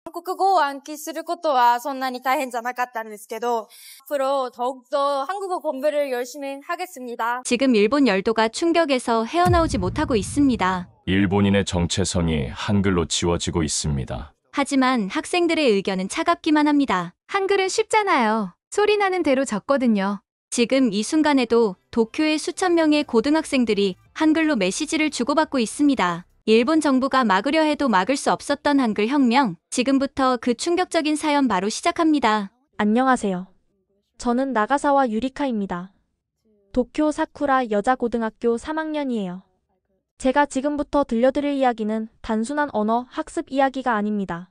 韓国語を暗記することはそんなに大変じゃなかったんですけど, 앞으로 더욱더 한국어 공부를 열심히 하겠습니다. 지금 일본 열도가 충격에서 헤어나오지 못하고 있습니다. 일본인의 정체성이 한글로 지워지고 있습니다. 하지만 학생들의 의견은 차갑기만 합니다. 한글은 쉽잖아요. 소리 나는 대로 적거든요. 지금 이 순간에도 도쿄의 수천 명의 고등학생들이 한글로 메시지를 주고받고 있습니다. 일본 정부가 막으려 해도 막을 수 없었던 한글 혁명, 지금부터 그 충격적인 사연 바로 시작합니다. 안녕하세요. 저는 나가사와 유리카입니다. 도쿄 사쿠라 여자고등학교 3학년이에요. 제가 지금부터 들려드릴 이야기는 단순한 언어 학습 이야기가 아닙니다.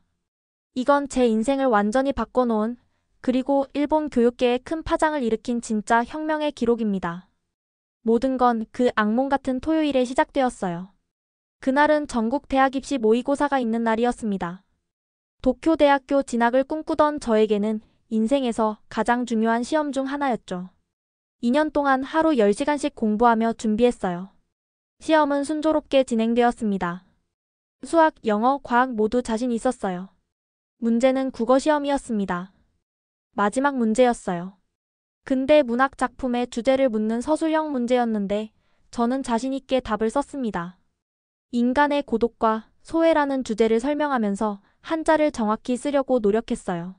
이건 제 인생을 완전히 바꿔놓은, 그리고 일본 교육계에 큰 파장을 일으킨 진짜 혁명의 기록입니다. 모든 건 그 악몽 같은 토요일에 시작되었어요. 그날은 전국 대학 입시 모의고사가 있는 날이었습니다. 도쿄대학교 진학을 꿈꾸던 저에게는 인생에서 가장 중요한 시험 중 하나였죠. 2년 동안 하루 10시간씩 공부하며 준비했어요. 시험은 순조롭게 진행되었습니다. 수학, 영어, 과학 모두 자신 있었어요. 문제는 국어 시험이었습니다. 마지막 문제였어요. 근대 문학 작품의 주제를 묻는 서술형 문제였는데 저는 자신 있게 답을 썼습니다. 인간의 고독과 소외라는 주제를 설명하면서 한자를 정확히 쓰려고 노력했어요.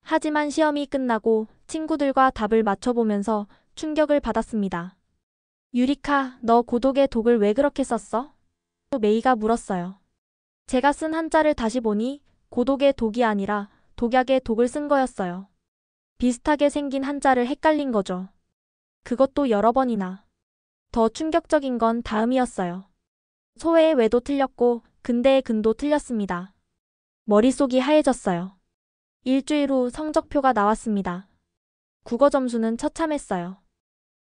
하지만 시험이 끝나고 친구들과 답을 맞춰보면서 충격을 받았습니다. 유리카, 너 고독의 독을 왜 그렇게 썼어? 메이가 물었어요. 제가 쓴 한자를 다시 보니 고독의 독이 아니라 독약의 독을 쓴 거였어요. 비슷하게 생긴 한자를 헷갈린 거죠. 그것도 여러 번이나. 더 충격적인 건 다음이었어요. 소외의 외도 틀렸고 근대의 근도 틀렸습니다. 머릿속이 하얘졌어요. 일주일 후 성적표가 나왔습니다. 국어 점수는 처참했어요.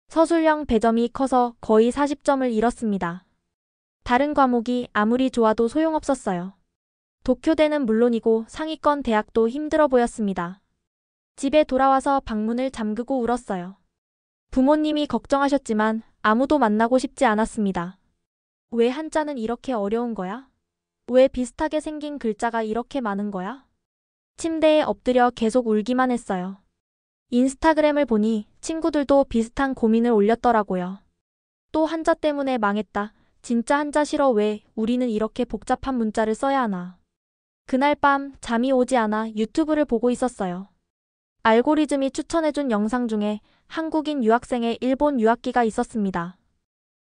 서술형 배점이 커서 거의 40점을 잃었습니다. 다른 과목이 아무리 좋아도 소용없었어요. 도쿄대는 물론이고 상위권 대학도 힘들어 보였습니다. 집에 돌아와서 방문을 잠그고 울었어요. 부모님이 걱정하셨지만 아무도 만나고 싶지 않았습니다. 왜 한자는 이렇게 어려운 거야? 왜 비슷하게 생긴 글자가 이렇게 많은 거야? 침대에 엎드려 계속 울기만 했어요. 인스타그램을 보니 친구들도 비슷한 고민을 올렸더라고요. 또 한자 때문에 망했다. 진짜 한자 싫어. 왜 우리는 이렇게 복잡한 문자를 써야 하나. 그날 밤 잠이 오지 않아 유튜브를 보고 있었어요. 알고리즘이 추천해준 영상 중에 한국인 유학생의 일본 유학기가 있었습니다.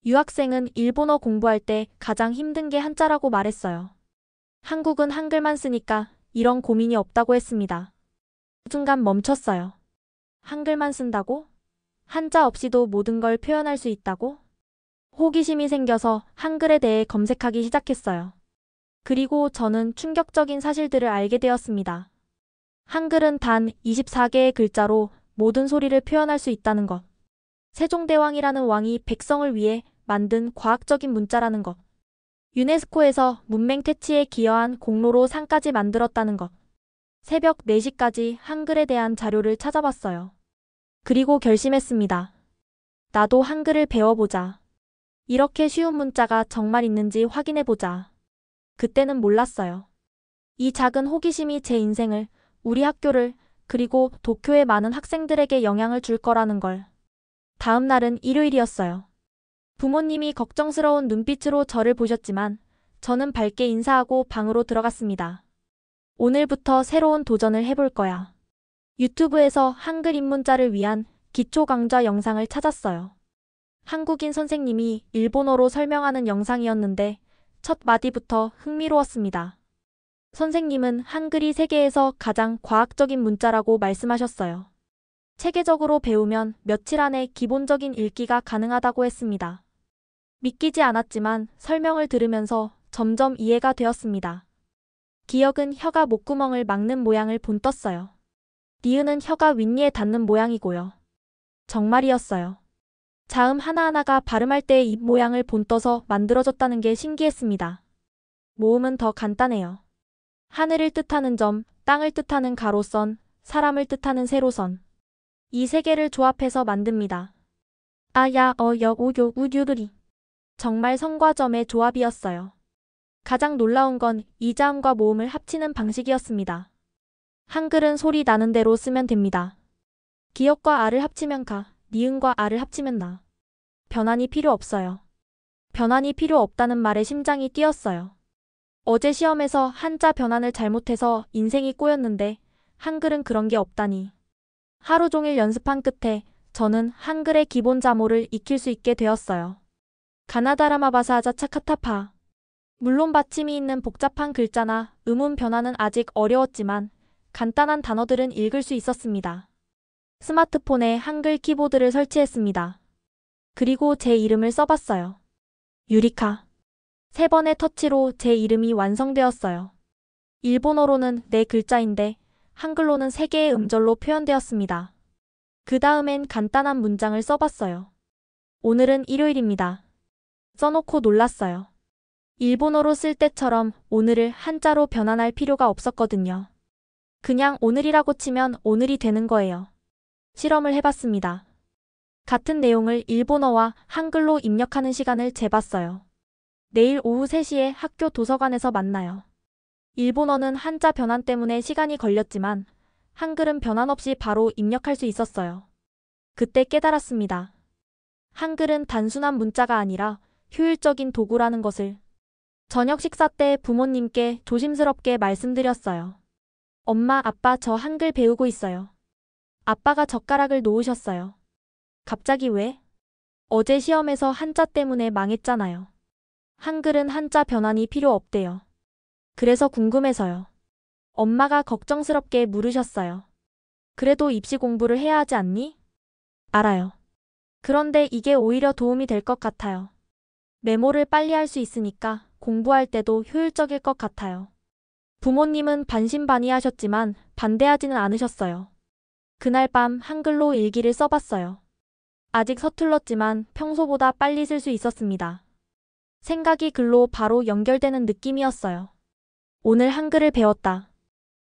유학생은 일본어 공부할 때 가장 힘든 게 한자라고 말했어요. 한국은 한글만 쓰니까 이런 고민이 없다고 했습니다. 순간 멈췄어요. 한글만 쓴다고? 한자 없이도 모든 걸 표현할 수 있다고? 호기심이 생겨서 한글에 대해 검색하기 시작했어요. 그리고 저는 충격적인 사실들을 알게 되었습니다. 한글은 단 24개의 글자로 모든 소리를 표현할 수 있다는 것. 세종대왕이라는 왕이 백성을 위해 만든 과학적인 문자라는 것. 유네스코에서 문맹 퇴치에 기여한 공로로 상까지 만들었다는 것. 새벽 4시까지 한글에 대한 자료를 찾아봤어요. 그리고 결심했습니다. 나도 한글을 배워보자. 이렇게 쉬운 문자가 정말 있는지 확인해보자. 그때는 몰랐어요. 이 작은 호기심이 제 인생을, 우리 학교를, 그리고 도쿄의 많은 학생들에게 영향을 줄 거라는 걸. 다음 날은 일요일이었어요. 부모님이 걱정스러운 눈빛으로 저를 보셨지만 저는 밝게 인사하고 방으로 들어갔습니다. 오늘부터 새로운 도전을 해볼 거야. 유튜브에서 한글 입문자를 위한 기초 강좌 영상을 찾았어요. 한국인 선생님이 일본어로 설명하는 영상이었는데 첫 마디부터 흥미로웠습니다. 선생님은 한글이 세계에서 가장 과학적인 문자라고 말씀하셨어요. 체계적으로 배우면 며칠 안에 기본적인 읽기가 가능하다고 했습니다. 믿기지 않았지만 설명을 들으면서 점점 이해가 되었습니다. 기역은 혀가 목구멍을 막는 모양을 본떴어요. 니은은 혀가 윗니에 닿는 모양이고요. 정말이었어요. 자음 하나하나가 발음할 때의 입 모양을 본떠서 만들어졌다는 게 신기했습니다. 모음은 더 간단해요. 하늘을 뜻하는 점, 땅을 뜻하는 가로선, 사람을 뜻하는 세로선. 이 세 개를 조합해서 만듭니다. 아, 야, 어, 여, 오, 요, 우, 유, 리. 정말 성과 점의 조합이었어요. 가장 놀라운 건 이자음과 모음을 합치는 방식이었습니다. 한글은 소리 나는 대로 쓰면 됩니다. 기역과 아를 합치면 가, 니은과 아를 합치면 나. 변환이 필요 없어요. 변환이 필요 없다는 말에 심장이 뛰었어요. 어제 시험에서 한자 변환을 잘못해서 인생이 꼬였는데 한글은 그런 게 없다니. 하루 종일 연습한 끝에 저는 한글의 기본 자모를 익힐 수 있게 되었어요. 가나다라마바사하자 차카타파. 물론 받침이 있는 복잡한 글자나 음운 변화는 아직 어려웠지만 간단한 단어들은 읽을 수 있었습니다. 스마트폰에 한글 키보드를 설치했습니다. 그리고 제 이름을 써봤어요. 유리카. 3번의 터치로 제 이름이 완성되었어요. 일본어로는 4글자인데 한글로는 3개의 음절로 표현되었습니다. 그 다음엔 간단한 문장을 써봤어요. 오늘은 일요일입니다. 써놓고 놀랐어요. 일본어로 쓸 때처럼 오늘을 한자로 변환할 필요가 없었거든요. 그냥 오늘이라고 치면 오늘이 되는 거예요. 실험을 해봤습니다. 같은 내용을 일본어와 한글로 입력하는 시간을 재봤어요. 내일 오후 3시에 학교 도서관에서 만나요. 일본어는 한자 변환 때문에 시간이 걸렸지만 한글은 변환 없이 바로 입력할 수 있었어요. 그때 깨달았습니다. 한글은 단순한 문자가 아니라 효율적인 도구라는 것을. 저녁 식사 때 부모님께 조심스럽게 말씀드렸어요. 엄마, 아빠, 저 한글 배우고 있어요. 아빠가 젓가락을 놓으셨어요. 갑자기 왜? 어제 시험에서 한자 때문에 망했잖아요. 한글은 한자 변환이 필요 없대요. 그래서 궁금해서요. 엄마가 걱정스럽게 물으셨어요. 그래도 입시 공부를 해야 하지 않니? 알아요. 그런데 이게 오히려 도움이 될 것 같아요. 메모를 빨리 할 수 있으니까 공부할 때도 효율적일 것 같아요. 부모님은 반신반의하셨지만 반대하지는 않으셨어요. 그날 밤 한글로 일기를 써봤어요. 아직 서툴렀지만 평소보다 빨리 쓸 수 있었습니다. 생각이 글로 바로 연결되는 느낌이었어요. 오늘 한글을 배웠다.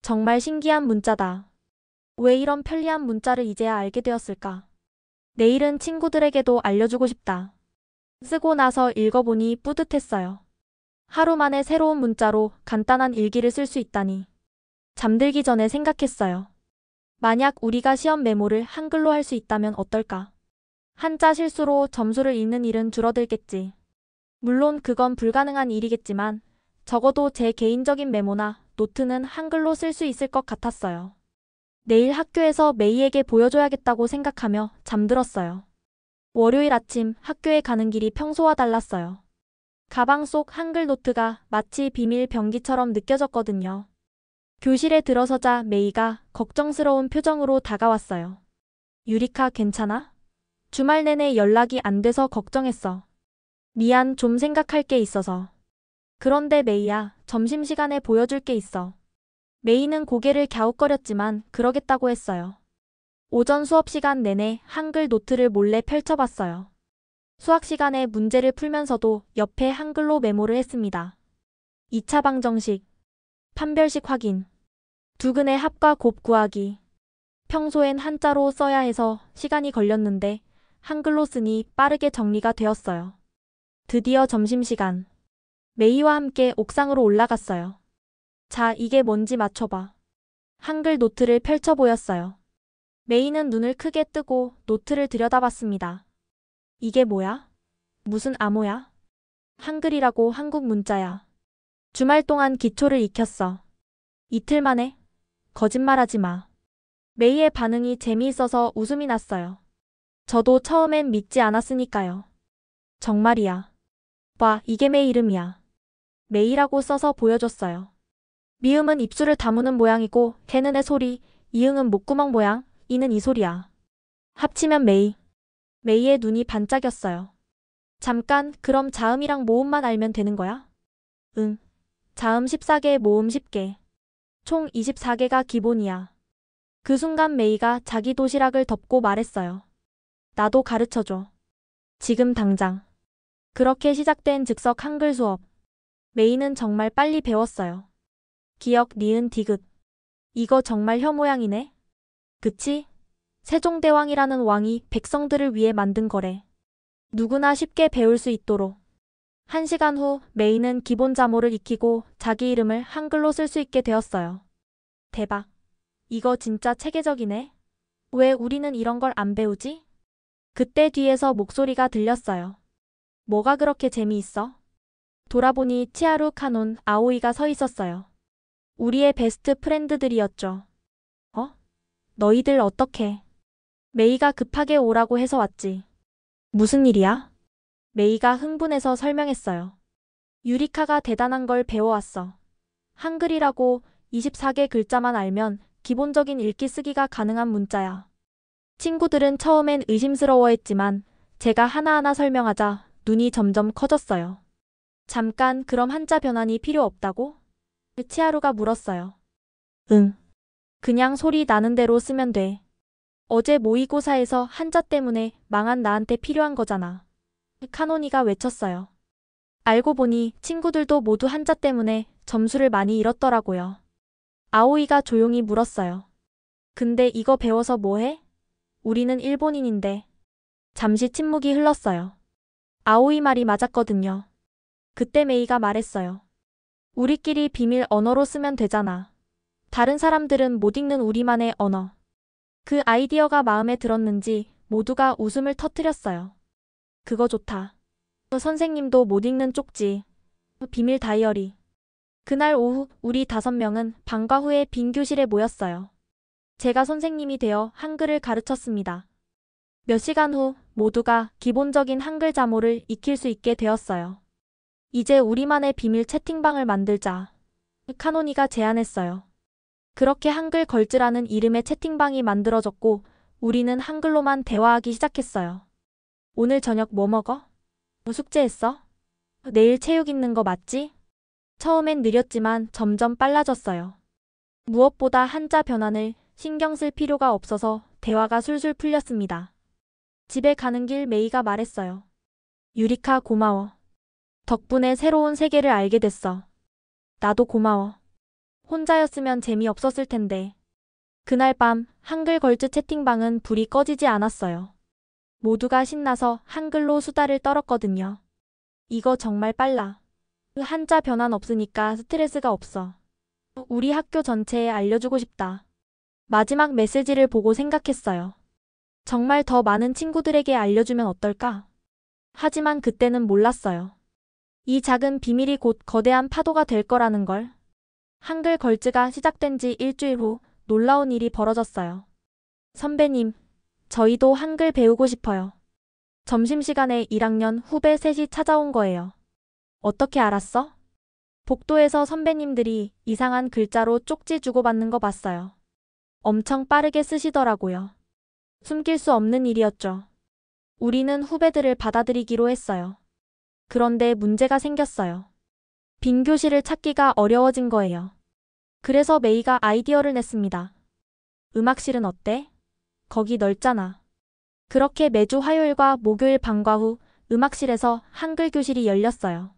정말 신기한 문자다. 왜 이런 편리한 문자를 이제야 알게 되었을까? 내일은 친구들에게도 알려주고 싶다. 쓰고 나서 읽어보니 뿌듯했어요. 하루 만에 새로운 문자로 간단한 일기를 쓸 수 있다니. 잠들기 전에 생각했어요. 만약 우리가 시험 메모를 한글로 할 수 있다면 어떨까? 한자 실수로 점수를 잃는 일은 줄어들겠지. 물론 그건 불가능한 일이겠지만 적어도 제 개인적인 메모나 노트는 한글로 쓸 수 있을 것 같았어요. 내일 학교에서 메이에게 보여줘야겠다고 생각하며 잠들었어요. 월요일 아침 학교에 가는 길이 평소와 달랐어요. 가방 속 한글 노트가 마치 비밀 병기처럼 느껴졌거든요. 교실에 들어서자 메이가 걱정스러운 표정으로 다가왔어요. 유리카 괜찮아? 주말 내내 연락이 안 돼서 걱정했어. 미안, 좀 생각할 게 있어서. 그런데 메이야, 점심시간에 보여줄 게 있어. 메이는 고개를 갸웃거렸지만 그러겠다고 했어요. 오전 수업 시간 내내 한글 노트를 몰래 펼쳐봤어요. 수학 시간에 문제를 풀면서도 옆에 한글로 메모를 했습니다. 2차 방정식, 판별식 확인, 두근의 합과 곱 구하기. 평소엔 한자로 써야 해서 시간이 걸렸는데 한글로 쓰니 빠르게 정리가 되었어요. 드디어 점심시간. 메이와 함께 옥상으로 올라갔어요. 자, 이게 뭔지 맞춰봐. 한글 노트를 펼쳐 보였어요. 메이는 눈을 크게 뜨고 노트를 들여다봤습니다. 이게 뭐야? 무슨 암호야? 한글이라고 한국 문자야. 주말 동안 기초를 익혔어. 이틀 만에? 거짓말하지 마. 메이의 반응이 재미있어서 웃음이 났어요. 저도 처음엔 믿지 않았으니까요. 정말이야. 봐, 이게 메이 이름이야. 메이라고 써서 보여줬어요. 미음은 입술을 다무는 모양이고 개는 애 소리, 이응은 목구멍 모양, 이는 이 소리야. 합치면 메이. 메이의 눈이 반짝였어요. 잠깐, 그럼 자음이랑 모음만 알면 되는 거야? 응. 자음 14개, 모음 10개. 총 24개가 기본이야. 그 순간 메이가 자기 도시락을 덮고 말했어요. 나도 가르쳐줘. 지금 당장. 그렇게 시작된 즉석 한글 수업. 메이는 정말 빨리 배웠어요. 기역, 니은, 디귿. 이거 정말 혀 모양이네. 그치? 세종대왕이라는 왕이 백성들을 위해 만든 거래. 누구나 쉽게 배울 수 있도록. 1시간 후 메이는 기본 자모를 익히고 자기 이름을 한글로 쓸 수 있게 되었어요. 대박. 이거 진짜 체계적이네. 왜 우리는 이런 걸 안 배우지? 그때 뒤에서 목소리가 들렸어요. 뭐가 그렇게 재미있어? 돌아보니 치하루, 카논, 아오이가 서 있었어요. 우리의 베스트 프렌드들이었죠. 너희들 어떡해? 메이가 급하게 오라고 해서 왔지. 무슨 일이야? 메이가 흥분해서 설명했어요. 유리카가 대단한 걸 배워왔어. 한글이라고 24개 글자만 알면 기본적인 읽기 쓰기가 가능한 문자야. 친구들은 처음엔 의심스러워했지만 제가 하나하나 설명하자 눈이 점점 커졌어요. 잠깐, 그럼 한자 변환이 필요 없다고? 치하루가 물었어요. 응. 그냥 소리 나는 대로 쓰면 돼. 어제 모의고사에서 한자 때문에 망한 나한테 필요한 거잖아. 카노니가 외쳤어요. 알고 보니 친구들도 모두 한자 때문에 점수를 많이 잃었더라고요. 아오이가 조용히 물었어요. 근데 이거 배워서 뭐해? 우리는 일본인인데. 잠시 침묵이 흘렀어요. 아오이 말이 맞았거든요. 그때 메이가 말했어요. 우리끼리 비밀 언어로 쓰면 되잖아. 다른 사람들은 못 읽는 우리만의 언어. 그 아이디어가 마음에 들었는지 모두가 웃음을 터뜨렸어요. 그거 좋다. 선생님도 못 읽는 쪽지. 비밀 다이어리. 그날 오후 우리 5명은 방과 후에 빈 교실에 모였어요. 제가 선생님이 되어 한글을 가르쳤습니다. 몇 시간 후 모두가 기본적인 한글 자모를 익힐 수 있게 되었어요. 이제 우리만의 비밀 채팅방을 만들자. 카노니가 제안했어요. 그렇게 한글 걸즈라는 이름의 채팅방이 만들어졌고 우리는 한글로만 대화하기 시작했어요. 오늘 저녁 뭐 먹어? 숙제했어? 내일 체육 있는 거 맞지? 처음엔 느렸지만 점점 빨라졌어요. 무엇보다 한자 변환을 신경 쓸 필요가 없어서 대화가 술술 풀렸습니다. 집에 가는 길 메이가 말했어요. 유리카 고마워. 덕분에 새로운 세계를 알게 됐어. 나도 고마워. 혼자였으면 재미없었을 텐데. 그날 밤 한글 걸즈 채팅방은 불이 꺼지지 않았어요. 모두가 신나서 한글로 수다를 떨었거든요. 이거 정말 빨라. 한자 변환 없으니까 스트레스가 없어. 우리 학교 전체에 알려주고 싶다. 마지막 메시지를 보고 생각했어요. 정말 더 많은 친구들에게 알려주면 어떨까? 하지만 그때는 몰랐어요. 이 작은 비밀이 곧 거대한 파도가 될 거라는 걸. 한글 걸즈가 시작된 지 일주일 후 놀라운 일이 벌어졌어요. 선배님, 저희도 한글 배우고 싶어요. 점심시간에 1학년 후배 셋이 찾아온 거예요. 어떻게 알았어? 복도에서 선배님들이 이상한 글자로 쪽지 주고받는 거 봤어요. 엄청 빠르게 쓰시더라고요. 숨길 수 없는 일이었죠. 우리는 후배들을 받아들이기로 했어요. 그런데 문제가 생겼어요. 빈 교실을 찾기가 어려워진 거예요. 그래서 메이가 아이디어를 냈습니다. 음악실은 어때? 거기 넓잖아. 그렇게 매주 화요일과 목요일 방과 후 음악실에서 한글 교실이 열렸어요.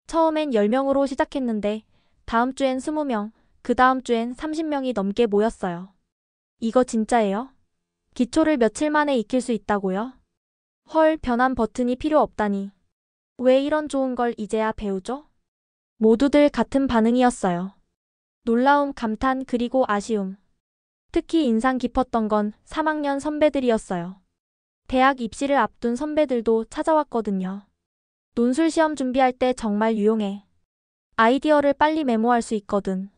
처음엔 10명으로 시작했는데 다음 주엔 20명, 그 다음 주엔 30명이 넘게 모였어요. 이거 진짜예요? 기초를 며칠 만에 익힐 수 있다고요? 헐, 변환 버튼이 필요 없다니. 왜 이런 좋은 걸 이제야 배우죠? 모두들 같은 반응이었어요. 놀라움, 감탄, 그리고 아쉬움. 특히 인상 깊었던 건 3학년 선배들이었어요. 대학 입시를 앞둔 선배들도 찾아왔거든요. 논술 시험 준비할 때 정말 유용해. 아이디어를 빨리 메모할 수 있거든.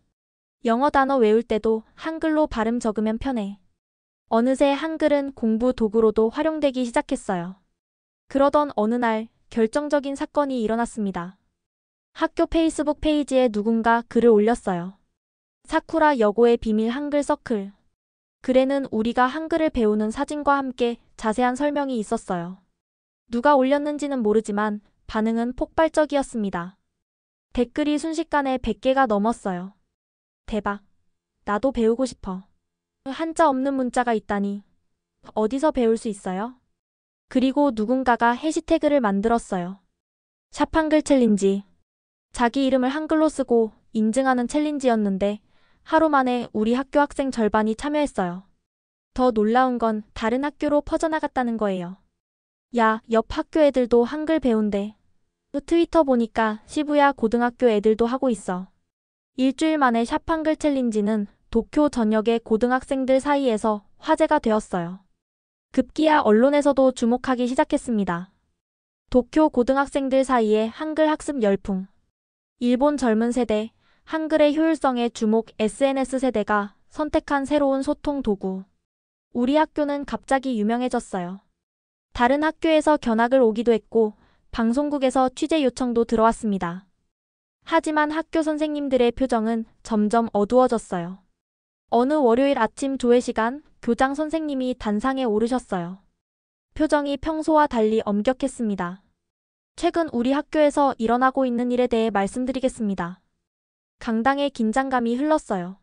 영어 단어 외울 때도 한글로 발음 적으면 편해. 어느새 한글은 공부 도구로도 활용되기 시작했어요. 그러던 어느 날 결정적인 사건이 일어났습니다. 학교 페이스북 페이지에 누군가 글을 올렸어요. 사쿠라 여고의 비밀 한글 서클. 글에는 우리가 한글을 배우는 사진과 함께 자세한 설명이 있었어요. 누가 올렸는지는 모르지만 반응은 폭발적이었습니다. 댓글이 순식간에 100개가 넘었어요. 대박. 나도 배우고 싶어. 한자 없는 문자가 있다니. 어디서 배울 수 있어요? 그리고 누군가가 해시태그를 만들었어요. 샵 한글 챌린지. 자기 이름을 한글로 쓰고 인증하는 챌린지였는데 하루 만에 우리 학교 학생 절반이 참여했어요. 더 놀라운 건 다른 학교로 퍼져나갔다는 거예요. 야, 옆 학교 애들도 한글 배운대. 트위터 보니까 시부야 고등학교 애들도 하고 있어. 일주일 만에 샵 한글 챌린지는 도쿄 전역의 고등학생들 사이에서 화제가 되었어요. 급기야 언론에서도 주목하기 시작했습니다. 도쿄 고등학생들 사이에 한글 학습 열풍. 일본 젊은 세대, 한글의 효율성에 주목 SNS 세대가 선택한 새로운 소통 도구. 우리 학교는 갑자기 유명해졌어요. 다른 학교에서 견학을 오기도 했고 방송국에서 취재 요청도 들어왔습니다. 하지만 학교 선생님들의 표정은 점점 어두워졌어요. 어느 월요일 아침 조회 시간 교장 선생님이 단상에 오르셨어요. 표정이 평소와 달리 엄격했습니다. 최근 우리 학교에서 일어나고 있는 일에 대해 말씀드리겠습니다. 강당에 긴장감이 흘렀어요.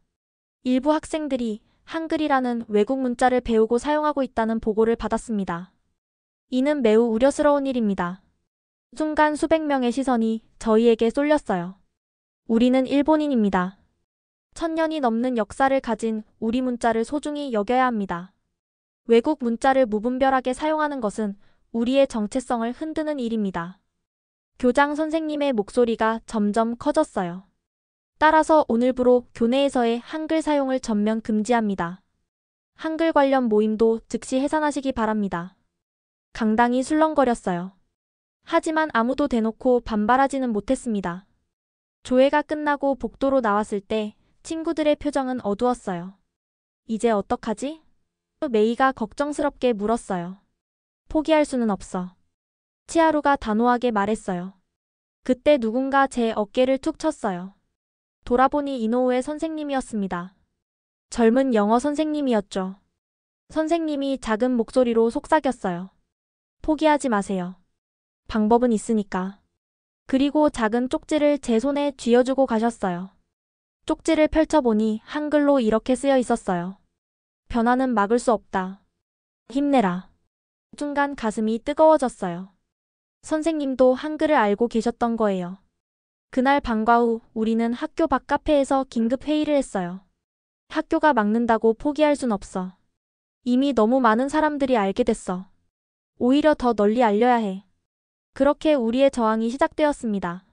일부 학생들이 한글이라는 외국 문자를 배우고 사용하고 있다는 보고를 받았습니다. 이는 매우 우려스러운 일입니다. 순간 수백 명의 시선이 저희에게 쏠렸어요. 우리는 일본인입니다. 1000년이 넘는 역사를 가진 우리 문자를 소중히 여겨야 합니다. 외국 문자를 무분별하게 사용하는 것은 우리의 정체성을 흔드는 일입니다. 교장 선생님의 목소리가 점점 커졌어요. 따라서 오늘부로 교내에서의 한글 사용을 전면 금지합니다. 한글 관련 모임도 즉시 해산하시기 바랍니다. 강당이 술렁거렸어요. 하지만 아무도 대놓고 반발하지는 못했습니다. 조회가 끝나고 복도로 나왔을 때 친구들의 표정은 어두웠어요. 이제 어떡하지? 메이가 걱정스럽게 물었어요. 포기할 수는 없어. 치하루가 단호하게 말했어요. 그때 누군가 제 어깨를 툭 쳤어요. 돌아보니 이노우의 선생님이었습니다. 젊은 영어 선생님이었죠. 선생님이 작은 목소리로 속삭였어요. 포기하지 마세요. 방법은 있으니까. 그리고 작은 쪽지를 제 손에 쥐어주고 가셨어요. 쪽지를 펼쳐보니 한글로 이렇게 쓰여 있었어요. 변화는 막을 수 없다. 힘내라. 순간 가슴이 뜨거워졌어요. 선생님도 한글을 알고 계셨던 거예요. 그날 방과 후 우리는 학교 밖 카페에서 긴급 회의를 했어요. 학교가 막는다고 포기할 순 없어. 이미 너무 많은 사람들이 알게 됐어. 오히려 더 널리 알려야 해. 그렇게 우리의 저항이 시작되었습니다.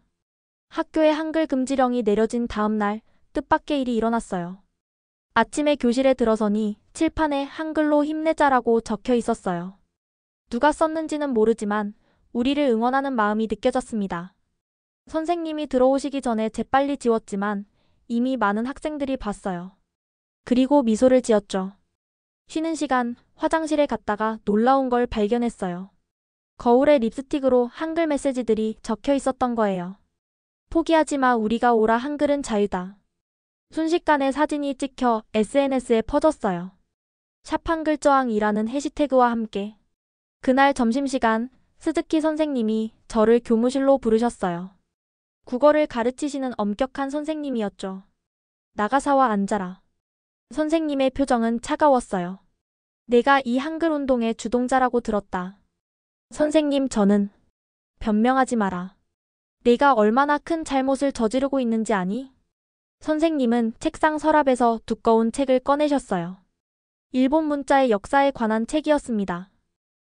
학교에 한글 금지령이 내려진 다음 날 뜻밖의 일이 일어났어요. 아침에 교실에 들어서니 칠판에 한글로 힘내자라고 적혀 있었어요. 누가 썼는지는 모르지만 우리를 응원하는 마음이 느껴졌습니다. 선생님이 들어오시기 전에 재빨리 지웠지만 이미 많은 학생들이 봤어요. 그리고 미소를 지었죠. 쉬는 시간 화장실에 갔다가 놀라운 걸 발견했어요. 거울에 립스틱으로 한글 메시지들이 적혀 있었던 거예요. 포기하지 마, 우리가 오라, 한글은 자유다. 순식간에 사진이 찍혀 SNS에 퍼졌어요. 샵 한글 저항이라는 해시태그와 함께. 그날 점심시간 스즈키 선생님이 저를 교무실로 부르셨어요. 국어를 가르치시는 엄격한 선생님이었죠. 나가사와 앉아라. 선생님의 표정은 차가웠어요. 내가 이 한글 운동의 주동자라고 들었다. 선생님, 저는 변명하지 마라. 내가 얼마나 큰 잘못을 저지르고 있는지 아니? 선생님은 책상 서랍에서 두꺼운 책을 꺼내셨어요. 일본 문자의 역사에 관한 책이었습니다.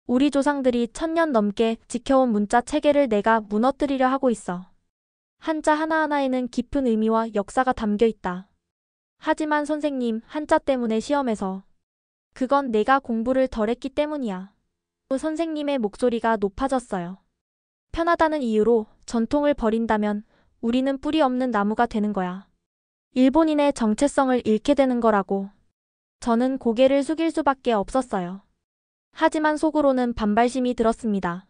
우리 조상들이 1000년 넘게 지켜온 문자 체계를 내가 무너뜨리려 하고 있어. 한자 하나하나에는 깊은 의미와 역사가 담겨 있다. 하지만 선생님, 한자 때문에 시험에서. 그건 내가 공부를 덜 했기 때문이야. 선생님의 목소리가 높아졌어요. 편하다는 이유로 전통을 버린다면 우리는 뿌리 없는 나무가 되는 거야. 일본인의 정체성을 잃게 되는 거라고. 저는 고개를 숙일 수밖에 없었어요. 하지만 속으로는 반발심이 들었습니다.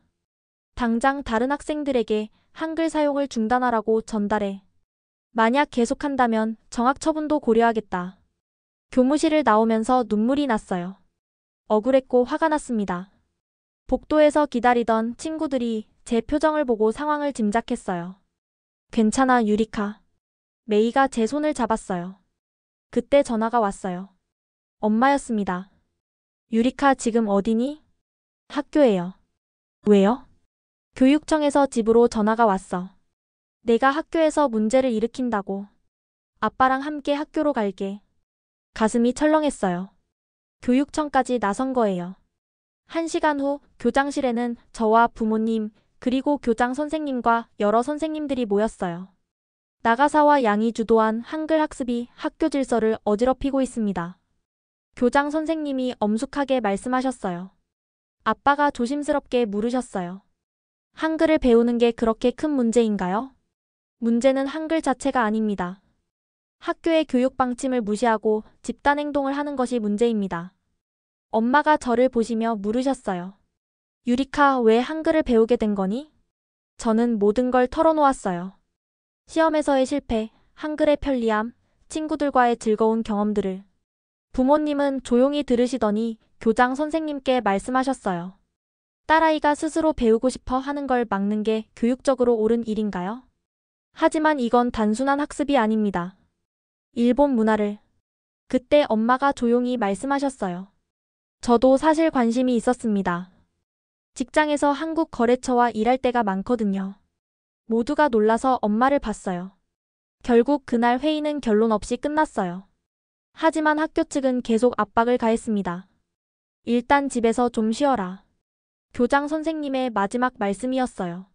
당장 다른 학생들에게 한글 사용을 중단하라고 전달해. 만약 계속한다면 정학 처분도 고려하겠다. 교무실을 나오면서 눈물이 났어요. 억울했고 화가 났습니다. 복도에서 기다리던 친구들이 제 표정을 보고 상황을 짐작했어요. 괜찮아, 유리카. 메이가 제 손을 잡았어요. 그때 전화가 왔어요. 엄마였습니다. 유리카, 지금 어디니? 학교에요. 왜요? 교육청에서 집으로 전화가 왔어. 내가 학교에서 문제를 일으킨다고. 아빠랑 함께 학교로 갈게. 가슴이 철렁했어요. 교육청까지 나선 거예요. 1시간 후 교장실에는 저와 부모님, 그리고 교장 선생님과 여러 선생님들이 모였어요. 나가사와 양이 주도한 한글 학습이 학교 질서를 어지럽히고 있습니다. 교장 선생님이 엄숙하게 말씀하셨어요. 아빠가 조심스럽게 물으셨어요. 한글을 배우는 게 그렇게 큰 문제인가요? 문제는 한글 자체가 아닙니다. 학교의 교육 방침을 무시하고 집단 행동을 하는 것이 문제입니다. 엄마가 저를 보시며 물으셨어요. 유리카, 왜 한글을 배우게 된 거니? 저는 모든 걸 털어놓았어요. 시험에서의 실패, 한글의 편리함, 친구들과의 즐거운 경험들을. 부모님은 조용히 들으시더니 교장 선생님께 말씀하셨어요. 딸아이가 스스로 배우고 싶어 하는 걸 막는 게 교육적으로 옳은 일인가요? 하지만 이건 단순한 학습이 아닙니다. 일본 문화를. 그때 엄마가 조용히 말씀하셨어요. 저도 사실 관심이 있었습니다. 직장에서 한국 거래처와 일할 때가 많거든요. 모두가 놀라서 엄마를 봤어요. 결국 그날 회의는 결론 없이 끝났어요. 하지만 학교 측은 계속 압박을 가했습니다. 일단 집에서 좀 쉬어라. 교장 선생님의 마지막 말씀이었어요.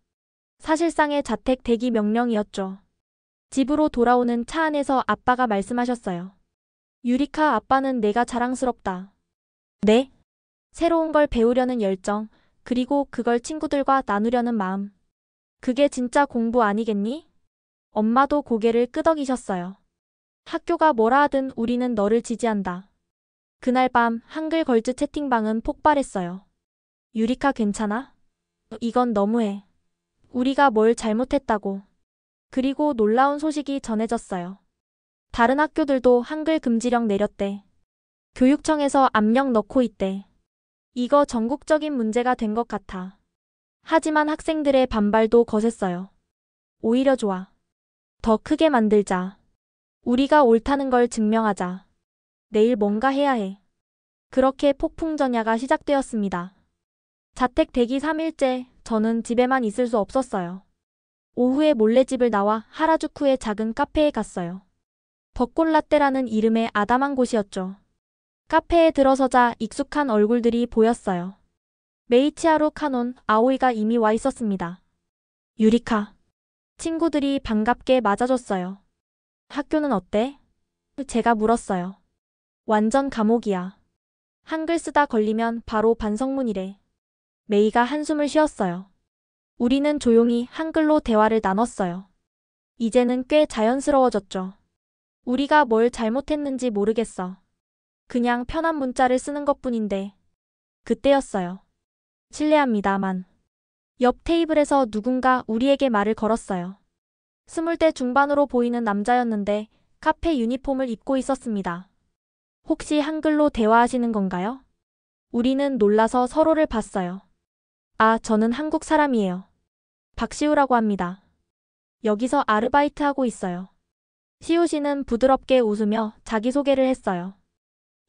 사실상의 자택 대기 명령이었죠. 집으로 돌아오는 차 안에서 아빠가 말씀하셨어요. 유리카, 아빠는 내가 자랑스럽다. 네? 새로운 걸 배우려는 열정, 그리고 그걸 친구들과 나누려는 마음. 그게 진짜 공부 아니겠니? 엄마도 고개를 끄덕이셨어요. 학교가 뭐라 하든 우리는 너를 지지한다. 그날 밤 한글 걸즈 채팅방은 폭발했어요. 유리카, 괜찮아? 이건 너무해. 우리가 뭘 잘못했다고. 그리고 놀라운 소식이 전해졌어요. 다른 학교들도 한글 금지령 내렸대. 교육청에서 압력 넣고 있대. 이거 전국적인 문제가 된 것 같아. 하지만 학생들의 반발도 거셌어요. 오히려 좋아. 더 크게 만들자. 우리가 옳다는 걸 증명하자. 내일 뭔가 해야 해. 그렇게 폭풍전야가 시작되었습니다. 자택 대기 3일째, 저는 집에만 있을 수 없었어요. 오후에 몰래 집을 나와 하라주쿠의 작은 카페에 갔어요. 벚꽃라떼라는 이름의 아담한 곳이었죠. 카페에 들어서자 익숙한 얼굴들이 보였어요. 메이치하루, 카논, 아오이가 이미 와 있었습니다. 유리카. 친구들이 반갑게 맞아줬어요. 학교는 어때? 제가 물었어요. 완전 감옥이야. 한글 쓰다 걸리면 바로 반성문이래. 메이가 한숨을 쉬었어요. 우리는 조용히 한글로 대화를 나눴어요. 이제는 꽤 자연스러워졌죠. 우리가 뭘 잘못했는지 모르겠어. 그냥 편한 문자를 쓰는 것뿐인데. 그때였어요. 실례합니다만. 옆 테이블에서 누군가 우리에게 말을 걸었어요. 20대 중반으로 보이는 남자였는데 카페 유니폼을 입고 있었습니다. 혹시 한글로 대화하시는 건가요? 우리는 놀라서 서로를 봤어요. 아, 저는 한국 사람이에요. 박시우라고 합니다. 여기서 아르바이트하고 있어요. 시우 씨는 부드럽게 웃으며 자기소개를 했어요.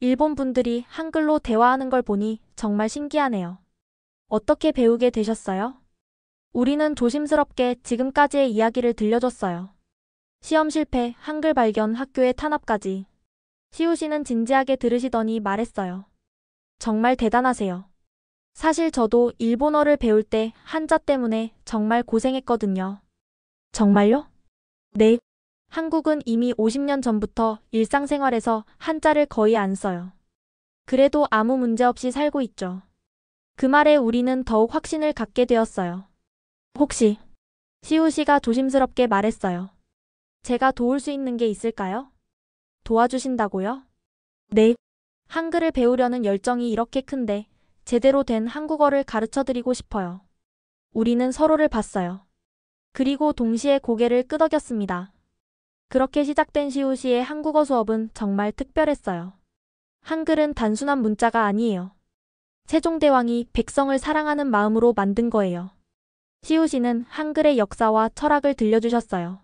일본 분들이 한글로 대화하는 걸 보니 정말 신기하네요. 어떻게 배우게 되셨어요? 우리는 조심스럽게 지금까지의 이야기를 들려줬어요. 시험 실패, 한글 발견, 학교의 탄압까지. 시우 씨는 진지하게 들으시더니 말했어요. 정말 대단하세요. 사실 저도 일본어를 배울 때 한자 때문에 정말 고생했거든요. 정말요? 네. 한국은 이미 50년 전부터 일상생활에서 한자를 거의 안 써요. 그래도 아무 문제 없이 살고 있죠. 그 말에 우리는 더욱 확신을 갖게 되었어요. 혹시, 시우 씨가 조심스럽게 말했어요. 제가 도울 수 있는 게 있을까요? 도와주신다고요? 네. 한글을 배우려는 열정이 이렇게 큰데 제대로 된 한국어를 가르쳐드리고 싶어요. 우리는 서로를 봤어요. 그리고 동시에 고개를 끄덕였습니다. 그렇게 시작된 시우 씨의 한국어 수업은 정말 특별했어요. 한글은 단순한 문자가 아니에요. 세종대왕이 백성을 사랑하는 마음으로 만든 거예요. 시우 씨는 한글의 역사와 철학을 들려주셨어요.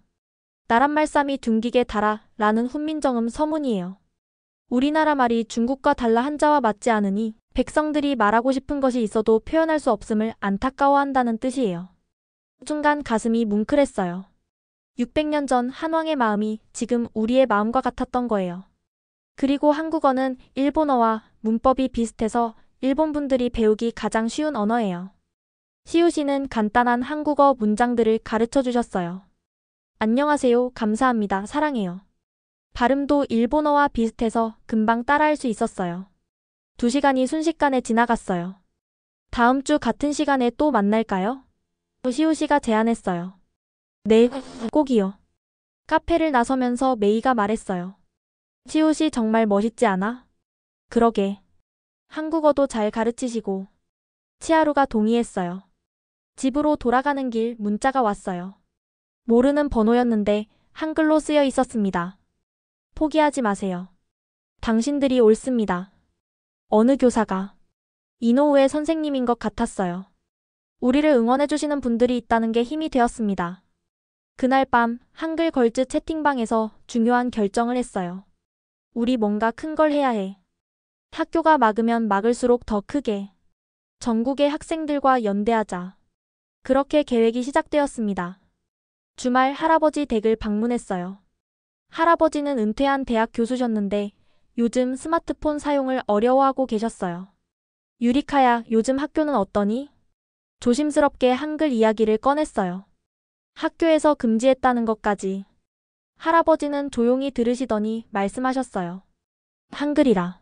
나랏말싸미 둥기게 달아 라는 훈민정음 서문이에요. 우리나라 말이 중국과 달라 한자와 맞지 않으니 백성들이 말하고 싶은 것이 있어도 표현할 수 없음을 안타까워한다는 뜻이에요. 순간 가슴이 뭉클했어요. 600년 전 한왕의 마음이 지금 우리의 마음과 같았던 거예요. 그리고 한국어는 일본어와 문법이 비슷해서 일본 분들이 배우기 가장 쉬운 언어예요. 시우 씨는 간단한 한국어 문장들을 가르쳐 주셨어요. 안녕하세요, 감사합니다, 사랑해요. 발음도 일본어와 비슷해서 금방 따라할 수 있었어요. 2시간이 순식간에 지나갔어요. 다음 주 같은 시간에 또 만날까요? 시우 씨가 제안했어요. 네, 꼭이요. 카페를 나서면서 메이가 말했어요. 시우 씨 정말 멋있지 않아? 그러게. 한국어도 잘 가르치시고. 치하루가 동의했어요. 집으로 돌아가는 길 문자가 왔어요. 모르는 번호였는데 한글로 쓰여 있었습니다. 포기하지 마세요. 당신들이 옳습니다. 어느 교사가 이노우의 선생님인 것 같았어요. 우리를 응원해주시는 분들이 있다는 게 힘이 되었습니다. 그날 밤 한글 걸즈 채팅방에서 중요한 결정을 했어요. 우리 뭔가 큰 걸 해야 해. 학교가 막으면 막을수록 더 크게. 전국의 학생들과 연대하자. 그렇게 계획이 시작되었습니다. 주말 할아버지 댁을 방문했어요. 할아버지는 은퇴한 대학 교수셨는데 요즘 스마트폰 사용을 어려워하고 계셨어요. 유리카야, 요즘 학교는 어떠니? 조심스럽게 한글 이야기를 꺼냈어요. 학교에서 금지했다는 것까지. 할아버지는 조용히 들으시더니 말씀하셨어요. 한글이라.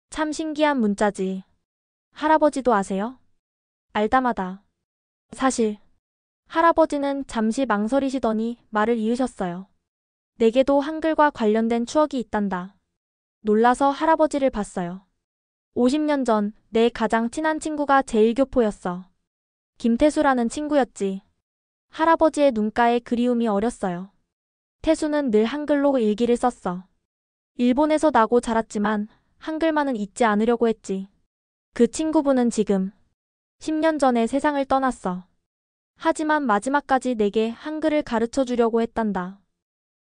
참 신기한 문자지. 할아버지도 아세요? 알다마다. 사실. 할아버지는 잠시 망설이시더니 말을 이으셨어요. 내게도 한글과 관련된 추억이 있단다. 놀라서 할아버지를 봤어요. 50년 전 내 가장 친한 친구가 제1교포였어. 김태수라는 친구였지. 할아버지의 눈가에 그리움이 어렸어요. 태수는 늘 한글로 일기를 썼어. 일본에서 나고 자랐지만 한글만은 잊지 않으려고 했지. 그 친구분은 지금 10년 전에 세상을 떠났어. 하지만 마지막까지 내게 한글을 가르쳐 주려고 했단다.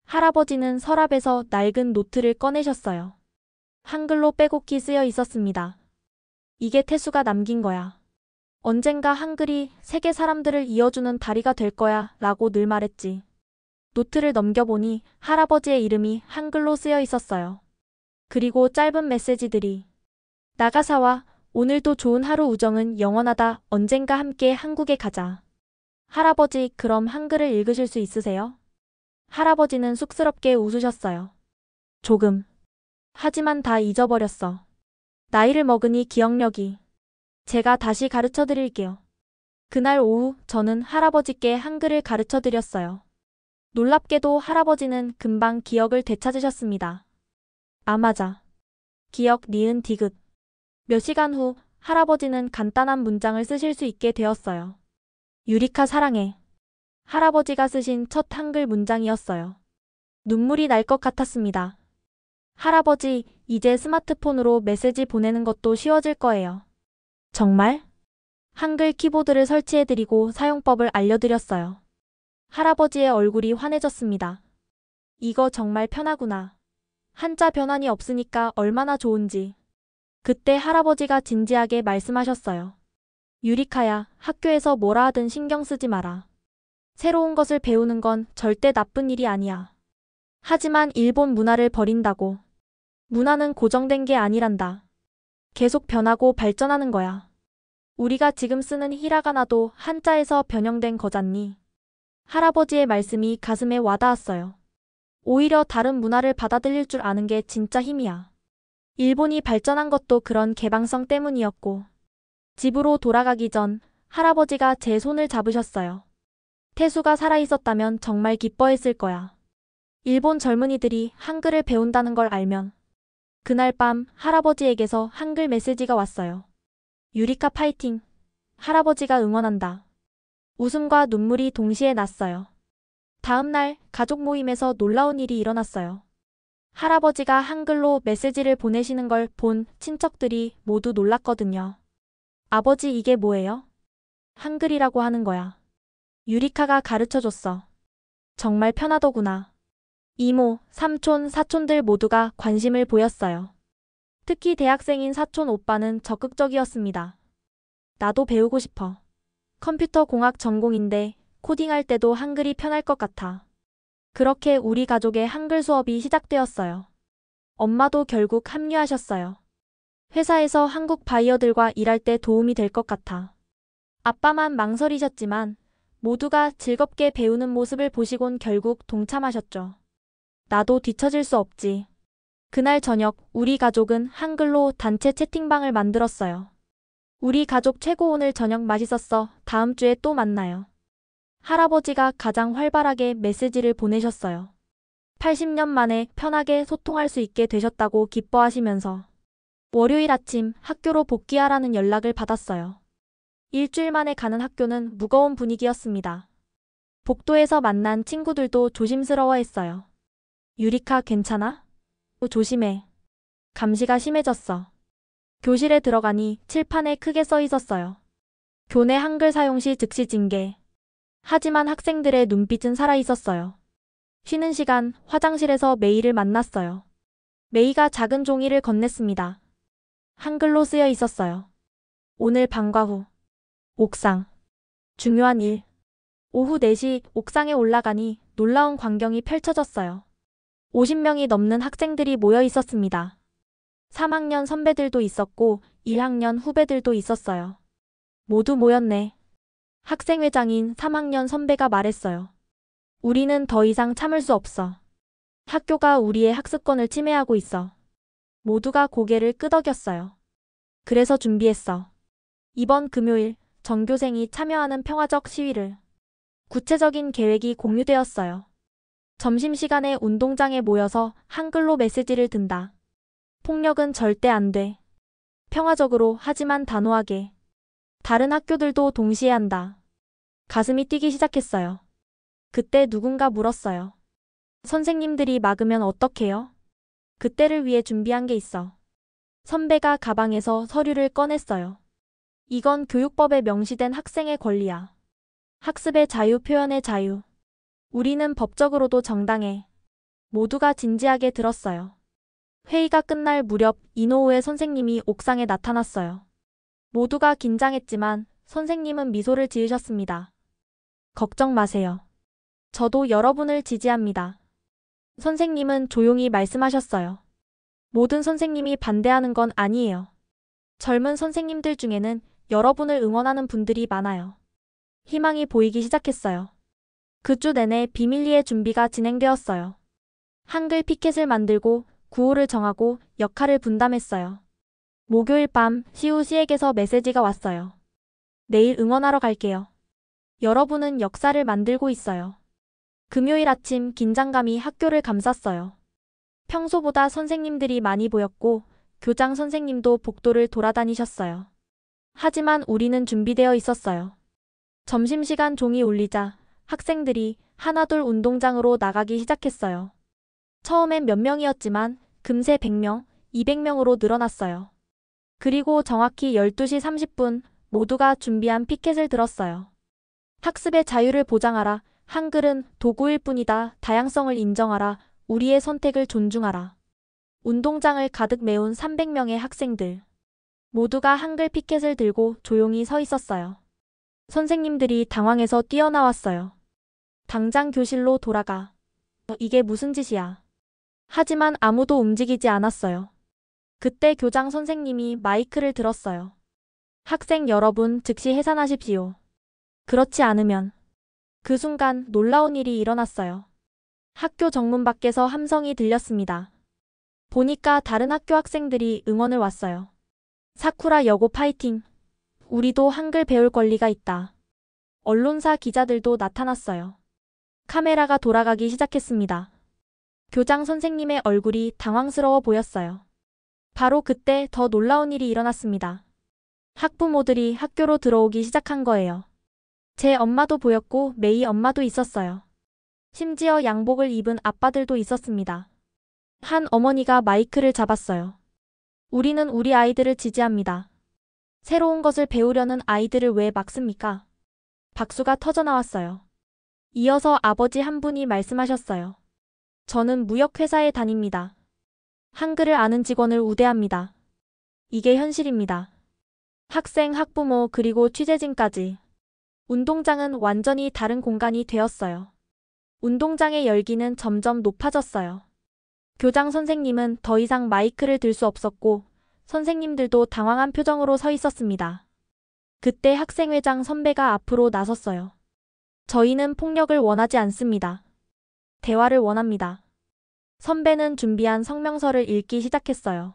할아버지는 서랍에서 낡은 노트를 꺼내셨어요. 한글로 빼곡히 쓰여 있었습니다. 이게 태수가 남긴 거야. 언젠가 한글이 세계 사람들을 이어주는 다리가 될 거야 라고 늘 말했지. 노트를 넘겨보니 할아버지의 이름이 한글로 쓰여 있었어요. 그리고 짧은 메시지들이. 나가사와 오늘도 좋은 하루 우정은 영원하다. 언젠가 함께 한국에 가자. 할아버지, 그럼 한글을 읽으실 수 있으세요? 할아버지는 쑥스럽게 웃으셨어요. 조금. 하지만 다 잊어버렸어. 나이를 먹으니 기억력이. 제가 다시 가르쳐 드릴게요. 그날 오후 저는 할아버지께 한글을 가르쳐 드렸어요. 놀랍게도 할아버지는 금방 기억을 되찾으셨습니다. 아, 맞아. 기억, 니은, 디귿. 몇 시간 후 할아버지는 간단한 문장을 쓰실 수 있게 되었어요. 유리카 사랑해. 할아버지가 쓰신 첫 한글 문장이었어요. 눈물이 날 것 같았습니다. 할아버지, 이제 스마트폰으로 메시지 보내는 것도 쉬워질 거예요. 정말? 한글 키보드를 설치해드리고 사용법을 알려드렸어요. 할아버지의 얼굴이 환해졌습니다. 이거 정말 편하구나. 한자 변환이 없으니까 얼마나 좋은지. 그때 할아버지가 진지하게 말씀하셨어요. 유리카야, 학교에서 뭐라 하든 신경 쓰지 마라. 새로운 것을 배우는 건 절대 나쁜 일이 아니야. 하지만 일본 문화를 버린다고. 문화는 고정된 게 아니란다. 계속 변하고 발전하는 거야. 우리가 지금 쓰는 히라가나도 한자에서 변형된 거잖니. 할아버지의 말씀이 가슴에 와닿았어요. 오히려 다른 문화를 받아들일 줄 아는 게 진짜 힘이야. 일본이 발전한 것도 그런 개방성 때문이었고. 집으로 돌아가기 전 할아버지가 제 손을 잡으셨어요. 태수가 살아있었다면 정말 기뻐했을 거야. 일본 젊은이들이 한글을 배운다는 걸 알면. 그날 밤 할아버지에게서 한글 메시지가 왔어요. 유리카 파이팅. 할아버지가 응원한다. 웃음과 눈물이 동시에 났어요. 다음 날 가족 모임에서 놀라운 일이 일어났어요. 할아버지가 한글로 메시지를 보내시는 걸 본 친척들이 모두 놀랐거든요. 아버지, 이게 뭐예요? 한글이라고 하는 거야. 유리카가 가르쳐줬어. 정말 편하더구나. 이모, 삼촌, 사촌들 모두가 관심을 보였어요. 특히 대학생인 사촌 오빠는 적극적이었습니다. 나도 배우고 싶어. 컴퓨터 공학 전공인데 코딩할 때도 한글이 편할 것 같아. 그렇게 우리 가족의 한글 수업이 시작되었어요. 엄마도 결국 합류하셨어요. 회사에서 한국 바이어들과 일할 때 도움이 될 것 같아. 아빠만 망설이셨지만 모두가 즐겁게 배우는 모습을 보시곤 결국 동참하셨죠. 나도 뒤처질 수 없지. 그날 저녁 우리 가족은 한글로 단체 채팅방을 만들었어요. 우리 가족 최고 오늘 저녁 맛있었어. 다음 주에 또 만나요. 할아버지가 가장 활발하게 메시지를 보내셨어요. 80년 만에 편하게 소통할 수 있게 되셨다고 기뻐하시면서 월요일 아침 학교로 복귀하라는 연락을 받았어요. 일주일 만에 가는 학교는 무거운 분위기였습니다. 복도에서 만난 친구들도 조심스러워했어요. 유리카 괜찮아? 조심해. 감시가 심해졌어. 교실에 들어가니 칠판에 크게 써 있었어요. 교내 한글 사용 시 즉시 징계. 하지만 학생들의 눈빛은 살아있었어요. 쉬는 시간 화장실에서 메이를 만났어요. 메이가 작은 종이를 건넸습니다. 한글로 쓰여 있었어요. 오늘 방과 후 옥상 중요한 일. 오후 4시 옥상에 올라가니 놀라운 광경이 펼쳐졌어요. 50명이 넘는 학생들이 모여 있었습니다. 3학년 선배들도 있었고 1학년 후배들도 있었어요. 모두 모였네. 학생회장인 3학년 선배가 말했어요. 우리는 더 이상 참을 수 없어. 학교가 우리의 학습권을 침해하고 있어. 모두가 고개를 끄덕였어요. 그래서 준비했어. 이번 금요일 전교생이 참여하는 평화적 시위를. 구체적인 계획이 공유되었어요. 점심시간에 운동장에 모여서 한글로 메시지를 든다. 폭력은 절대 안 돼. 평화적으로 하지만 단호하게. 다른 학교들도 동시에 한다. 가슴이 뛰기 시작했어요. 그때 누군가 물었어요. 선생님들이 막으면 어떡해요? 그때를 위해 준비한 게 있어. 선배가 가방에서 서류를 꺼냈어요. 이건 교육법에 명시된 학생의 권리야. 학습의 자유, 표현의 자유. 우리는 법적으로도 정당해. 모두가 진지하게 들었어요. 회의가 끝날 무렵 이노우에 선생님이 옥상에 나타났어요. 모두가 긴장했지만 선생님은 미소를 지으셨습니다. 걱정 마세요. 저도 여러분을 지지합니다. 선생님은 조용히 말씀하셨어요. 모든 선생님이 반대하는 건 아니에요. 젊은 선생님들 중에는 여러분을 응원하는 분들이 많아요. 희망이 보이기 시작했어요. 그 주 내내 비밀리에 준비가 진행되었어요. 한글 피켓을 만들고 구호를 정하고 역할을 분담했어요. 목요일 밤 시우 씨에게서 메시지가 왔어요. 내일 응원하러 갈게요. 여러분은 역사를 만들고 있어요. 금요일 아침 긴장감이 학교를 감쌌어요. 평소보다 선생님들이 많이 보였고 교장 선생님도 복도를 돌아다니셨어요. 하지만 우리는 준비되어 있었어요. 점심시간 종이 울리자 학생들이 하나둘 운동장으로 나가기 시작했어요. 처음엔 몇 명이었지만 금세 100명, 200명으로 늘어났어요. 그리고 정확히 12시 30분 모두가 준비한 피켓을 들었어요. 학습의 자유를 보장하라. 한글은 도구일 뿐이다. 다양성을 인정하라. 우리의 선택을 존중하라. 운동장을 가득 메운 300명의 학생들. 모두가 한글 피켓을 들고 조용히 서 있었어요. 선생님들이 당황해서 뛰어나왔어요. 당장 교실로 돌아가. 이게 무슨 짓이야. 하지만 아무도 움직이지 않았어요. 그때 교장 선생님이 마이크를 들었어요. 학생 여러분, 즉시 해산하십시오. 그렇지 않으면. 그 순간 놀라운 일이 일어났어요. 학교 정문 밖에서 함성이 들렸습니다. 보니까 다른 학교 학생들이 응원을 왔어요. 사쿠라 여고 파이팅! 우리도 한글 배울 권리가 있다. 언론사 기자들도 나타났어요. 카메라가 돌아가기 시작했습니다. 교장 선생님의 얼굴이 당황스러워 보였어요. 바로 그때 더 놀라운 일이 일어났습니다. 학부모들이 학교로 들어오기 시작한 거예요. 제 엄마도 보였고 메이 엄마도 있었어요. 심지어 양복을 입은 아빠들도 있었습니다. 한 어머니가 마이크를 잡았어요. 우리는 우리 아이들을 지지합니다. 새로운 것을 배우려는 아이들을 왜 막습니까? 박수가 터져나왔어요. 이어서 아버지 한 분이 말씀하셨어요. 저는 무역회사에 다닙니다. 한글을 아는 직원을 우대합니다. 이게 현실입니다. 학생, 학부모 그리고 취재진까지. 운동장은 완전히 다른 공간이 되었어요. 운동장의 열기는 점점 높아졌어요. 교장 선생님은 더 이상 마이크를 들 수 없었고 선생님들도 당황한 표정으로 서 있었습니다. 그때 학생회장 선배가 앞으로 나섰어요. 저희는 폭력을 원하지 않습니다. 대화를 원합니다. 선배는 준비한 성명서를 읽기 시작했어요.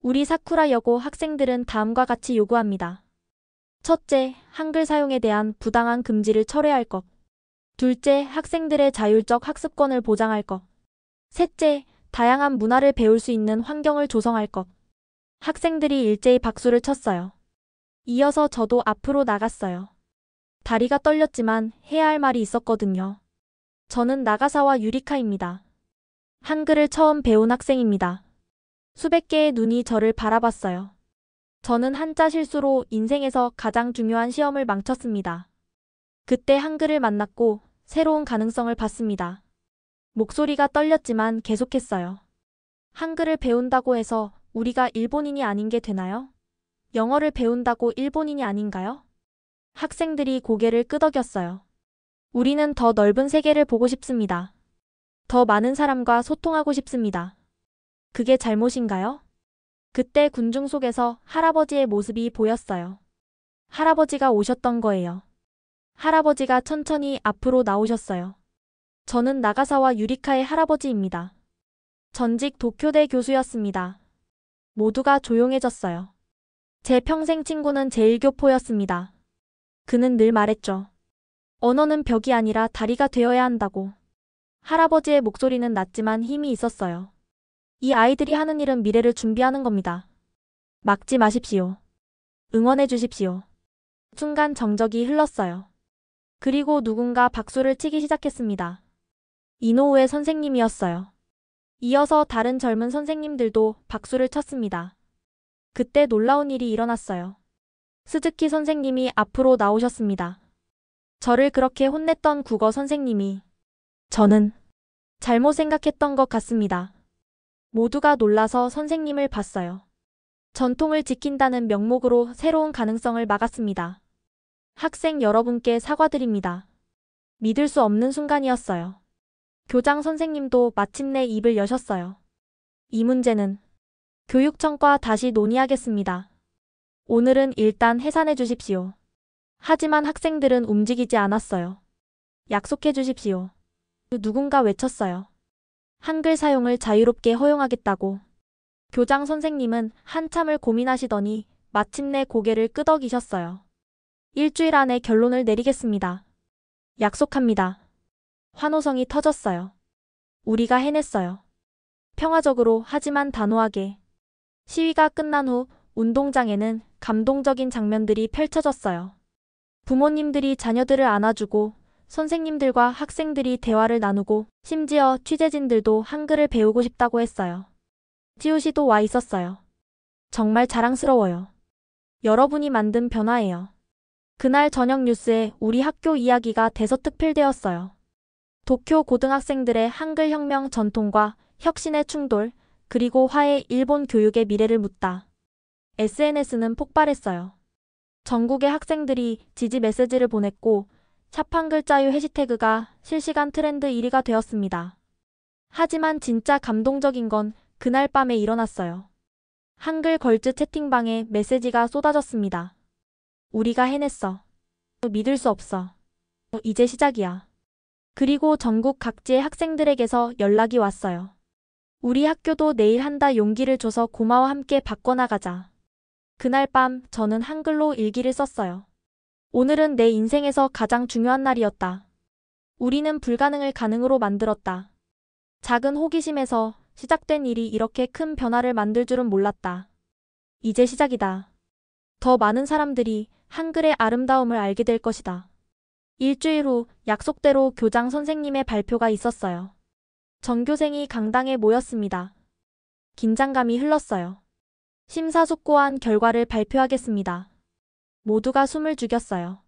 우리 사쿠라 여고 학생들은 다음과 같이 요구합니다. 첫째, 한글 사용에 대한 부당한 금지를 철회할 것. 둘째, 학생들의 자율적 학습권을 보장할 것. 셋째, 다양한 문화를 배울 수 있는 환경을 조성할 것. 학생들이 일제히 박수를 쳤어요. 이어서 저도 앞으로 나갔어요. 다리가 떨렸지만 해야 할 말이 있었거든요. 저는 나가사와 유리카입니다. 한글을 처음 배운 학생입니다. 수백 개의 눈이 저를 바라봤어요. 저는 한자 실수로 인생에서 가장 중요한 시험을 망쳤습니다. 그때 한글을 만났고 새로운 가능성을 봤습니다. 목소리가 떨렸지만 계속했어요. 한글을 배운다고 해서 우리가 일본인이 아닌 게 되나요? 영어를 배운다고 일본인이 아닌가요? 학생들이 고개를 끄덕였어요. 우리는 더 넓은 세계를 보고 싶습니다. 더 많은 사람과 소통하고 싶습니다. 그게 잘못인가요? 그때 군중 속에서 할아버지의 모습이 보였어요. 할아버지가 오셨던 거예요. 할아버지가 천천히 앞으로 나오셨어요. 저는 나가사와 유리카의 할아버지입니다. 전직 도쿄대 교수였습니다. 모두가 조용해졌어요. 제 평생 친구는 제1교포였습니다. 그는 늘 말했죠. 언어는 벽이 아니라 다리가 되어야 한다고. 할아버지의 목소리는 낮지만 힘이 있었어요. 이 아이들이 하는 일은 미래를 준비하는 겁니다. 막지 마십시오. 응원해 주십시오. 순간 정적이 흘렀어요. 그리고 누군가 박수를 치기 시작했습니다. 이노우에 선생님이었어요. 이어서 다른 젊은 선생님들도 박수를 쳤습니다. 그때 놀라운 일이 일어났어요. 스즈키 선생님이 앞으로 나오셨습니다. 저를 그렇게 혼냈던 국어 선생님이 저는 잘못 생각했던 것 같습니다. 모두가 놀라서 선생님을 봤어요. 전통을 지킨다는 명목으로 새로운 가능성을 막았습니다. 학생 여러분께 사과드립니다. 믿을 수 없는 순간이었어요. 교장 선생님도 마침내 입을 여셨어요. 이 문제는 교육청과 다시 논의하겠습니다. 오늘은 일단 해산해 주십시오. 하지만 학생들은 움직이지 않았어요. 약속해 주십시오. 누군가 외쳤어요. 한글 사용을 자유롭게 허용하겠다고. 교장 선생님은 한참을 고민하시더니 마침내 고개를 끄덕이셨어요. 일주일 안에 결론을 내리겠습니다. 약속합니다. 환호성이 터졌어요. 우리가 해냈어요. 평화적으로 하지만 단호하게. 시위가 끝난 후 운동장에는 감동적인 장면들이 펼쳐졌어요. 부모님들이 자녀들을 안아주고 선생님들과 학생들이 대화를 나누고 심지어 취재진들도 한글을 배우고 싶다고 했어요. 지우씨도 와 있었어요. 정말 자랑스러워요. 여러분이 만든 변화예요. 그날 저녁 뉴스에 우리 학교 이야기가 대서특필되었어요. 도쿄 고등학생들의 한글 혁명 전통과 혁신의 충돌, 그리고 화해 일본 교육의 미래를 묻다. SNS는 폭발했어요. 전국의 학생들이 지지 메시지를 보냈고 샵한글 자유 해시태그가 실시간 트렌드 1위가 되었습니다. 하지만 진짜 감동적인 건 그날 밤에 일어났어요. 한글 걸즈 채팅방에 메시지가 쏟아졌습니다. 우리가 해냈어. 믿을 수 없어. 이제 시작이야. 그리고 전국 각지의 학생들에게서 연락이 왔어요. 우리 학교도 내일 한다 용기를 줘서 고마워 함께 바꿔나가자. 그날 밤 저는 한글로 일기를 썼어요. 오늘은 내 인생에서 가장 중요한 날이었다. 우리는 불가능을 가능으로 만들었다. 작은 호기심에서 시작된 일이 이렇게 큰 변화를 만들 줄은 몰랐다. 이제 시작이다. 더 많은 사람들이 한글의 아름다움을 알게 될 것이다. 일주일 후 약속대로 교장 선생님의 발표가 있었어요. 전교생이 강당에 모였습니다. 긴장감이 흘렀어요. 심사숙고한 결과를 발표하겠습니다. 모두가 숨을 죽였어요.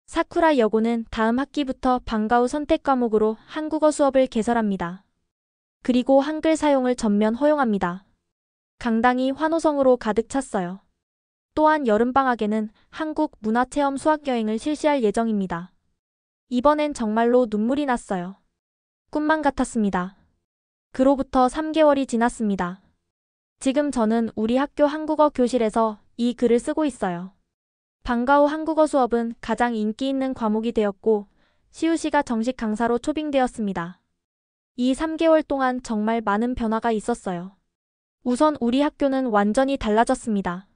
사쿠라 여고는 다음 학기부터 방과 후 선택 과목으로 한국어 수업을 개설합니다. 그리고 한글 사용을 전면 허용합니다. 강당이 환호성으로 가득 찼어요. 또한 여름방학에는 한국 문화체험 수학여행을 실시할 예정입니다. 이번엔 정말로 눈물이 났어요. 꿈만 같았습니다. 그로부터 3개월이 지났습니다. 지금 저는 우리 학교 한국어 교실에서 이 글을 쓰고 있어요. 방과 후 한국어 수업은 가장 인기 있는 과목이 되었고 시우 씨가 정식 강사로 초빙되었습니다. 이 3개월 동안 정말 많은 변화가 있었어요. 우선 우리 학교는 완전히 달라졌습니다.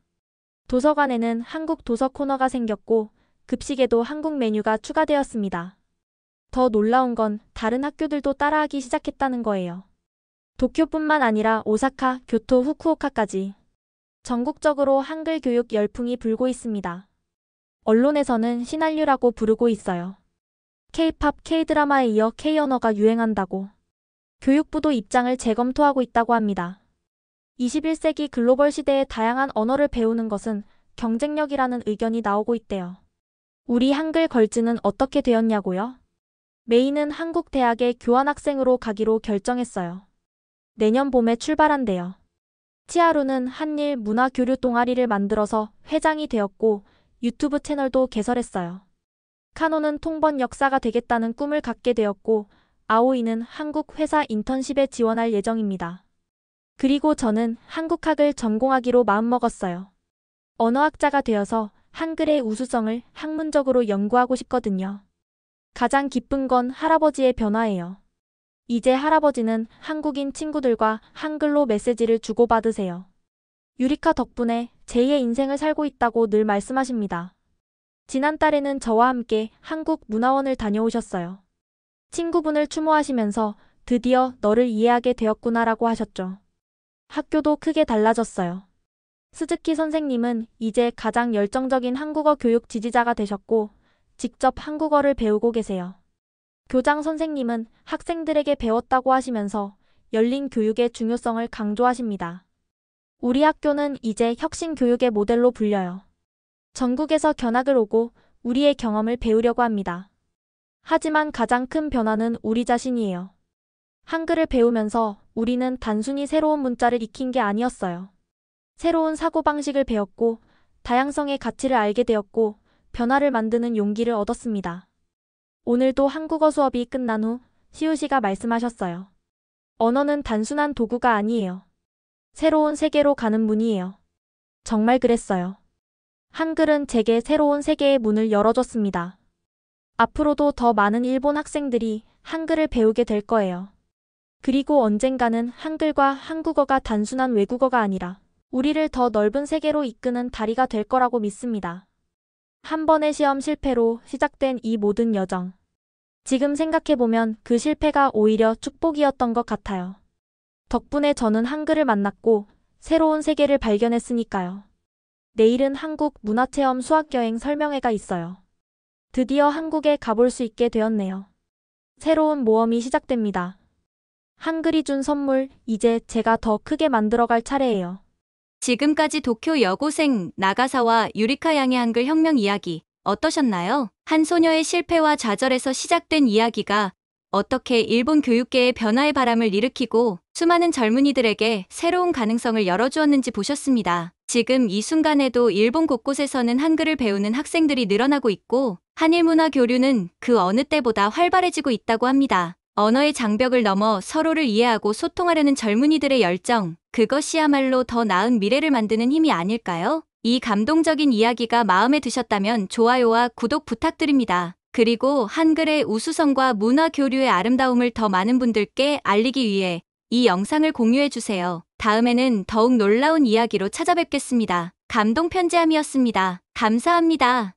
도서관에는 한국 도서 코너가 생겼고 급식에도 한국 메뉴가 추가되었습니다. 더 놀라운 건 다른 학교들도 따라하기 시작했다는 거예요. 도쿄뿐만 아니라 오사카, 교토, 후쿠오카까지 전국적으로 한글 교육 열풍이 불고 있습니다. 언론에서는 신한류라고 부르고 있어요. K-팝, K-드라마에 이어 K-언어가 유행한다고. 교육부도 입장을 재검토하고 있다고 합니다. 21세기 글로벌 시대에 다양한 언어를 배우는 것은 경쟁력이라는 의견이 나오고 있대요. 우리 한글 걸즈는 어떻게 되었냐고요? 메이는 한국 대학에 교환학생으로 가기로 결정했어요. 내년 봄에 출발한대요. 치아루는 한일 문화교류 동아리를 만들어서 회장이 되었고 유튜브 채널도 개설했어요. 카노는 통번 역사가 되겠다는 꿈을 갖게 되었고 아오이는 한국 회사 인턴십에 지원할 예정입니다. 그리고 저는 한국학을 전공하기로 마음먹었어요. 언어학자가 되어서 한글의 우수성을 학문적으로 연구하고 싶거든요. 가장 기쁜 건 할아버지의 변화예요. 이제 할아버지는 한국인 친구들과 한글로 메시지를 주고받으세요. 유리카 덕분에 제2의 인생을 살고 있다고 늘 말씀하십니다. 지난달에는 저와 함께 한국 문화원을 다녀오셨어요. 친구분을 추모하시면서 드디어 너를 이해하게 되었구나라고 하셨죠. 학교도 크게 달라졌어요. 스즈키 선생님은 이제 가장 열정적인 한국어 교육 지지자가 되셨고 직접 한국어를 배우고 계세요. 교장 선생님은 학생들에게 배웠다고 하시면서 열린 교육의 중요성을 강조하십니다. 우리 학교는 이제 혁신 교육의 모델로 불려요. 전국에서 견학을 오고 우리의 경험을 배우려고 합니다. 하지만 가장 큰 변화는 우리 자신이에요. 한글을 배우면서 우리는 단순히 새로운 문자를 익힌 게 아니었어요. 새로운 사고방식을 배웠고 다양성의 가치를 알게 되었고 변화를 만드는 용기를 얻었습니다. 오늘도 한국어 수업이 끝난 후 시우 씨가 말씀하셨어요. 언어는 단순한 도구가 아니에요. 새로운 세계로 가는 문이에요. 정말 그랬어요. 한글은 제게 새로운 세계의 문을 열어줬습니다. 앞으로도 더 많은 일본 학생들이 한글을 배우게 될 거예요. 그리고 언젠가는 한글과 한국어가 단순한 외국어가 아니라 우리를 더 넓은 세계로 이끄는 다리가 될 거라고 믿습니다. 한 번의 시험 실패로 시작된 이 모든 여정. 지금 생각해보면 그 실패가 오히려 축복이었던 것 같아요. 덕분에 저는 한글을 만났고 새로운 세계를 발견했으니까요. 내일은 한국 문화체험 수학여행 설명회가 있어요. 드디어 한국에 가볼 수 있게 되었네요. 새로운 모험이 시작됩니다. 한글이 준 선물, 이제 제가 더 크게 만들어갈 차례예요. 지금까지 도쿄 여고생 나가사와 유리카 양의 한글 혁명 이야기 어떠셨나요? 한 소녀의 실패와 좌절에서 시작된 이야기가 어떻게 일본 교육계의 변화의 바람을 일으키고 수많은 젊은이들에게 새로운 가능성을 열어주었는지 보셨습니다. 지금 이 순간에도 일본 곳곳에서는 한글을 배우는 학생들이 늘어나고 있고 한일 문화 교류는 그 어느 때보다 활발해지고 있다고 합니다. 언어의 장벽을 넘어 서로를 이해하고 소통하려는 젊은이들의 열정, 그것이야말로 더 나은 미래를 만드는 힘이 아닐까요? 이 감동적인 이야기가 마음에 드셨다면 좋아요와 구독 부탁드립니다. 그리고 한글의 우수성과 문화 교류의 아름다움을 더 많은 분들께 알리기 위해 이 영상을 공유해주세요. 다음에는 더욱 놀라운 이야기로 찾아뵙겠습니다. 감동 편지함이었습니다. 감사합니다.